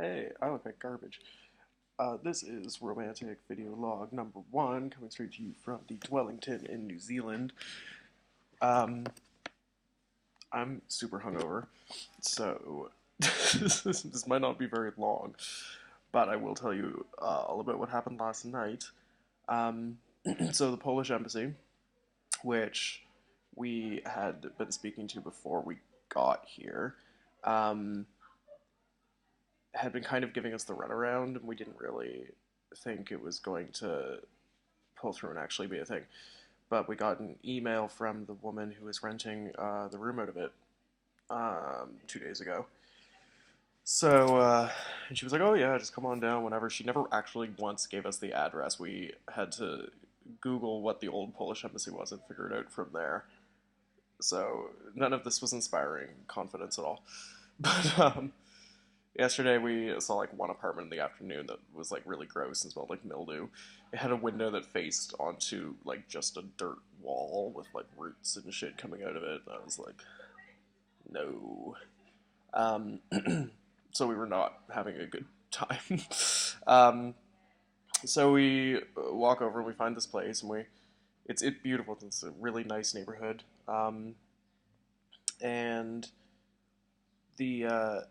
Hey, I look like garbage. This is Romantic Video Log number 1, coming straight to you from the Dwellington in New Zealand. Um, I'm super hungover, so this might not be very long, but I will tell you all about what happened last night. Um, so the Polish embassy, which we had been speaking to before we got here, um, had been kind of giving us the runaround, and we didn't really think it was going to pull through and actually be a thing. But we got an email from the woman who was renting the room out of it 2 days ago. So, and she was like, "Oh yeah, just come on down whenever." She never actually once gave us the address. We had to Google what the old Polish embassy was and figure it out from there. So none of this was inspiring confidence at all. But yesterday we saw like one apartment in the afternoon that was like really gross and smelled like mildew. It had a window that faced onto like just a dirt wall with like roots and shit coming out of it. And I was like, no. Um, so we were not having a good time. um, so we walk over and we find this place and it's beautiful. It's a really nice neighborhood. And the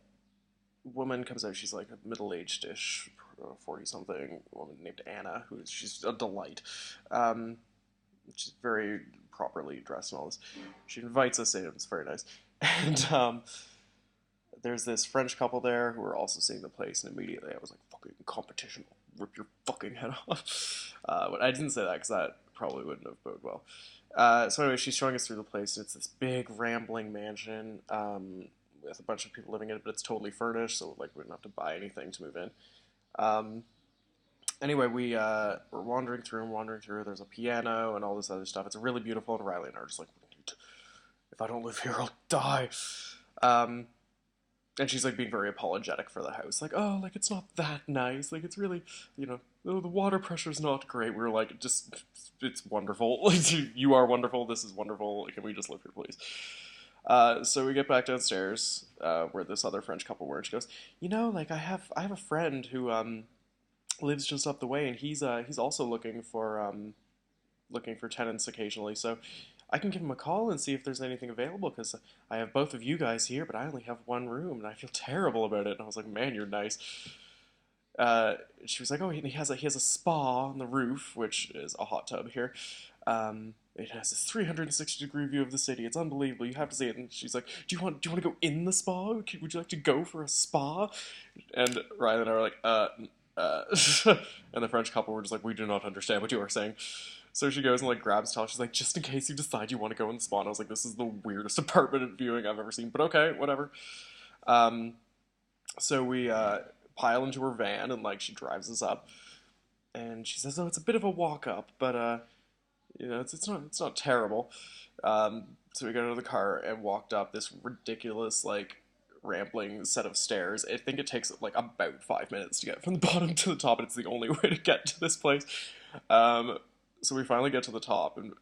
woman comes out. She's like a middle-aged-ish, 40-something woman named Anna, she's a delight. Um, she's very properly dressed and all this. She invites us in. It's very nice. And there's this French couple there who are also seeing the place, and immediately I was like, "Fucking competition! I'll rip your fucking head off." But I didn't say that because that probably wouldn't have boded well. So anyway, she's showing us through the place. It's this big rambling mansion. With a bunch of people living in it, but it's totally furnished, so like we didn't have to buy anything to move in. Um, anyway, we're wandering through. There's a piano and all this other stuff. It's really beautiful, and Riley and I are just like, if I don't live here, I'll die. Um, and she's like being very apologetic for the house, like, oh, like it's not that nice, like it's really, oh, the water pressure's not great. We were like, just, it's wonderful. Like you are wonderful. This is wonderful. Can we just live here, please? So we get back downstairs where this other French couple were, and she goes, like I have a friend who lives just up the way, and he's also looking for tenants occasionally. So I can give him a call and see if there's anything available because I have both of you guys here, but I only have one room, and I feel terrible about it. And I was like, man, you're nice. She was like, oh, he has a spa on the roof, which is a hot tub here. It has this 360-degree view of the city. It's unbelievable. You have to see it. And she's like, "Do you want to go in the spa? Would you like to go for a spa?" And Ryan and I were like, and the French couple were just like, "We do not understand what you are saying." So she goes and like grabs Tal. She's like, "Just in case you decide you want to go in the spa." And I was like, "This is the weirdest apartment viewing I've ever seen." But okay, whatever. Um, so we pile into her van and like she drives us up, and she says, "Oh, it's a bit of a walk up, but it's not terrible." So we got out of the car and walked up this ridiculous like rambling set of stairs. I think it takes like about 5 minutes to get from the bottom to the top, and it's the only way to get to this place. So we finally get to the top, and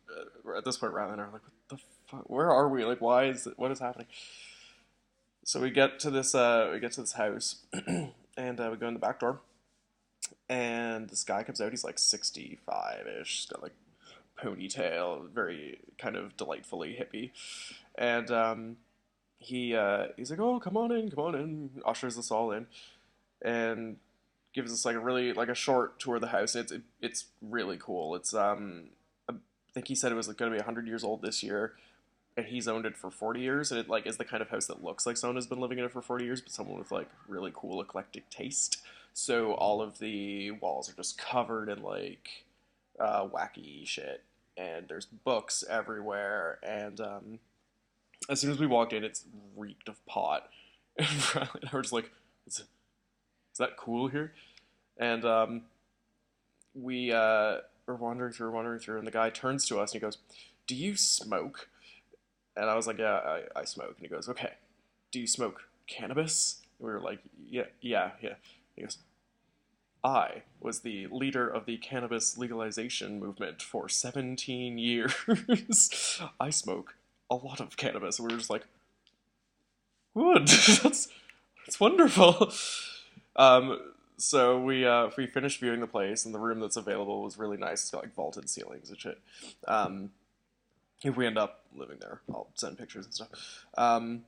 at this point, Riley and I are like, "What the fuck? Where are we? Like, why is it? What is happening?" So we get to this house, and we go in the back door, and this guy comes out. He's like 65-ish. He's got like ponytail, very kind of delightfully hippie, and he's like, "Oh, come on in," ushers us all in, and gives us like a short tour of the house. It's really cool. I think he said it was like, going to be 100 years old this year, and he's owned it for 40 years, and it like is the kind of house that looks like someone has been living in it for 40 years, but someone with like really cool eclectic taste. So all of the walls are just covered in like wacky shit, and there's books everywhere. And as soon as we walked in, it's reeked of pot. And Riley and I were just like, "Is that cool here?" And we were wandering through, and the guy turns to us and he goes, "Do you smoke?" And I was like, "Yeah, I smoke." And he goes, "Okay, do you smoke cannabis?" And we were like, "Yeah, yeah, yeah." He goes, "I was the leader of the cannabis legalization movement for 17 years. I smoke a lot of cannabis." And we were just like, "Good, that's wonderful." Um, so we finished viewing the place, and the room that's available was really nice. It's got like vaulted ceilings and shit. Um, if we end up living there, I'll send pictures and stuff. Um,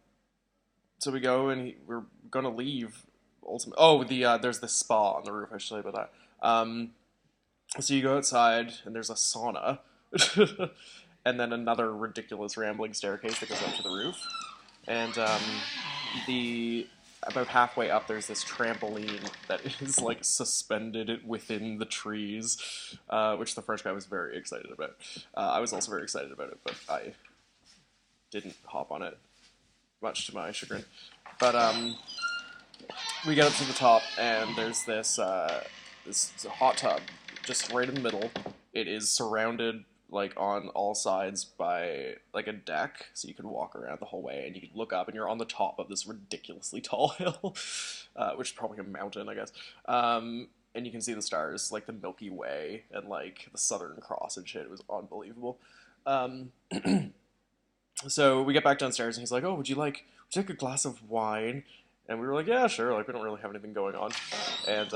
so we go and we're gonna leave. Ultimately, oh, there's this spa on the roof. I should tell you about that. So you go outside, and there's a sauna, and then another ridiculous rambling staircase that goes up to the roof. And the about halfway up, there's this trampoline that is like suspended within the trees, which the French guy was very excited about. I was also very excited about it, but I didn't hop on it, much to my chagrin. But we get up to the top, and there's this hot tub just right in the middle. It is surrounded like on all sides by like a deck, so you can walk around the whole way, and you can look up, and you're on the top of this ridiculously tall hill, which is probably a mountain, I guess. And you can see the stars, like the Milky Way and like the Southern Cross and shit. It was unbelievable. Um, so we get back downstairs, and he's like, "Oh, would you like a glass of wine?" And we were like, "Yeah, sure." Like we don't really have anything going on, and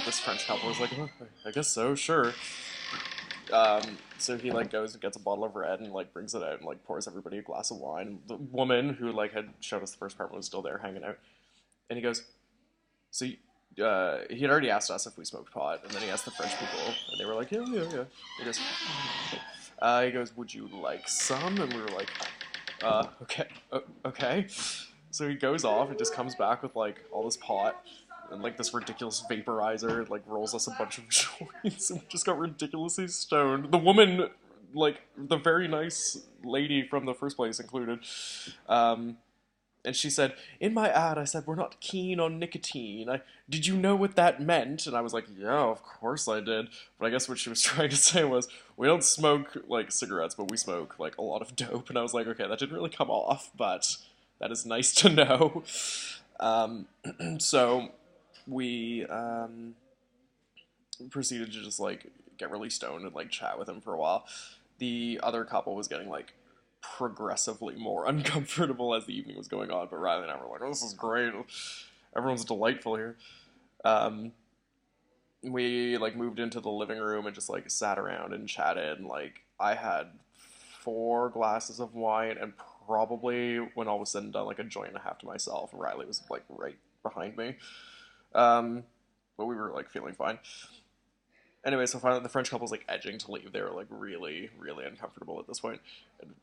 this French couple was like, "Oh, I guess so, sure." So he like goes and gets a bottle of red and like brings it out and like pours everybody a glass of wine. The woman who like had showed us the first apartment was still there hanging out, and he goes, "So he had already asked us if we smoked pot, and then he asked the French people, and they were like, yeah, yeah, yeah." He goes, "Would you like some?" And we were like, okay, okay." So he goes off and just comes back with like all this pot and like this ridiculous vaporizer, like rolls us a bunch of joints, and we just got ridiculously stoned. The woman, like the very nice lady from the first place included, and she said, "In my ad, I said we're not keen on nicotine. Did you know what that meant?" And I was like, "Yeah, of course I did." But I guess what she was trying to say was, "We don't smoke like cigarettes, but we smoke like a lot of dope." And I was like, "Okay, that didn't really come off, but that is nice to know." Um, so we proceeded to just like get really stoned and like chat with him for a while. The other couple was getting like progressively more uncomfortable as the evening was going on, but Riley and I were like, "Oh, this is great. Everyone's delightful here." Um, we like moved into the living room and just like sat around and chatted. And like I had 4 glasses of wine and probably, when all was said and done, like a joint and a half to myself. And Riley was like right behind me. But we were like feeling fine. Anyway, so finally the French couple's like edging to leave. They were like really, really uncomfortable at this point. And,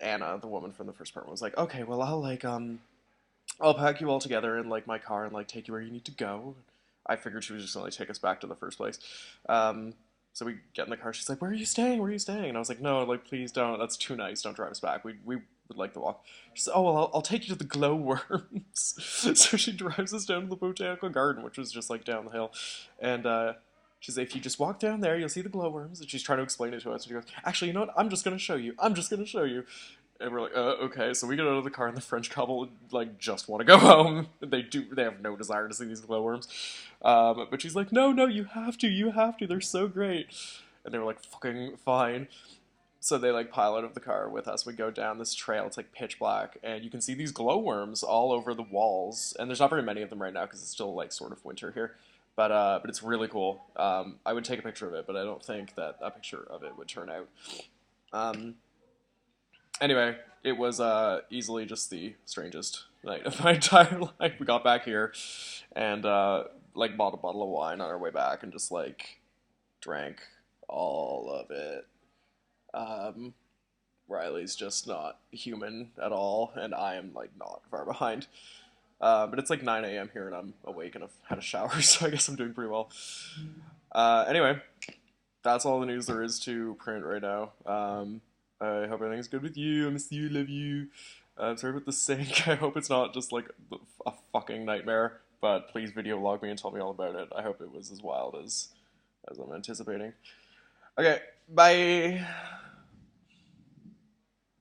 Anna, the woman from the first part, was like, "Okay, well, I'll pack you all together in like my car and like take you where you need to go." I figured she was just gonna like take us back to the first place. So we get in the car. She's like, "Where are you staying? Where are you staying?" And I was like, "No, like please don't. That's too nice. Don't drive us back. We would like to walk." She said, "Oh well, I'll take you to the glowworms." So she drives us down to the botanical garden, which was just like down the hill, and she's like, "If you just walk down there, you'll see the glowworms." And she's trying to explain it to us. And she goes, "Actually, you know what? I'm just gonna show you. I'm just gonna show you." And we're like, "Okay." So we get out of the car, and the French couple like just want to go home. They have no desire to see these glowworms. But she's like, "No, no, you have to. You have to. They're so great." And they were like, "Fucking fine." So they like pile out of the car with us. We go down this trail. It's like pitch black, and you can see these glowworms all over the walls. And there's not very many of them right now because it's still like sort of winter here. But it's really cool. I would take a picture of it, but I don't think that a picture of it would turn out. Um, anyway, it was easily just the strangest night of my entire life. We got back here and like bought a bottle of wine on our way back and just like drank all of it. Um, Riley's just not human at all, and I am like not far behind. But it's like 9 a.m. here, and I'm awake and I've had a shower, so I guess I'm doing pretty well. Anyway, that's all the news there is to print right now. I hope everything's good with you. I miss you, love you. I'm sorry about the sink. I hope it's not just like a fucking nightmare, but please video log me and tell me all about it. I hope it was as wild as I'm anticipating. Okay, bye.